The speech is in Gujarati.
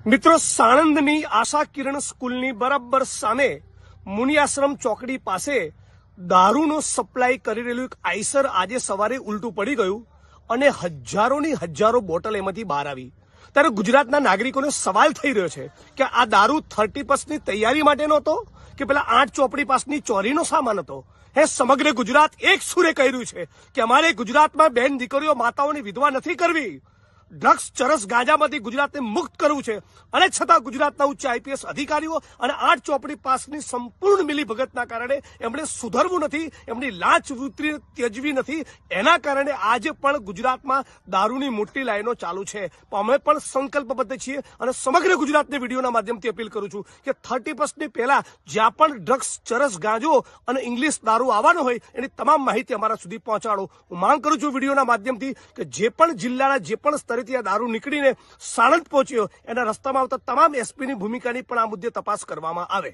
મિત્રો, સાણંદની આશા કિરણ સ્કૂલની બરાબર સામે મુનિયાશ્રમ ચોકડી પાસે દારૂનો સપ્લાય કરી રહેલું એક આઈસર આજે સવારે ઉલટું પડી ગયું અને હજારોની હજારો બોટલ એમાંથી બહાર આવી। ત્યારે ગુજરાતના નાગરિકોને સવાલ થઈ રહ્યો છે કે આ દારૂ 30+ તૈયારી માટેનો હતો કે પેલા 8 ચોપડી પાસની ચોરીનો સામાન હતો। સમગ્ર ગુજરાત એક સુરે કહી રહ્યું છે કે અમારે ગુજરાતમાં બેન દીકરીઓ માતાઓની વિધવા નથી કરવી, ડ્રગ્સ ચરસ ગાંજામાંથી ગુજરાતને મુક્ત કરવું છે। અને છતાં ગુજરાતના ઉચ્ચ આઈપીએસ અધિકારીઓ અને 8 ચોપડી પાસની સંપૂર્ણ મિલીભગતના કારણે એમણે સુધરવું નથી, એમની લાંચ વૃત્તિ ત્યજવી નથી। એના કારણે આજે પણ ગુજરાતમાં દારૂની મોટી લાઈનો ચાલુ છે। અમે પણ સંકલ્પબદ્ધ છીએ અને સમગ્ર ગુજરાતને વિડીયોના માધ્યમથી અપીલ કરું છું કે 30+ પહેલા જ્યાં પણ ડ્રગ્સ ચરસ ગાંજો અને ઇંગ્લિશ દારૂ આવવાનો હોય એની તમામ માહિતી અમારા સુધી પહોંચાડો। હું માંગ કરું છું વિડીયોના માધ્યમથી કે જે પણ જિલ્લાના જે પણ સ્તરેથી આ દારૂ નીકળીને સાણંદ પહોંચ્યો એના રસ્તામાં આવતા તમામ એસપીની ભૂમિકાની પણ આ મુદ્દે તપાસ કરવામાં આવે।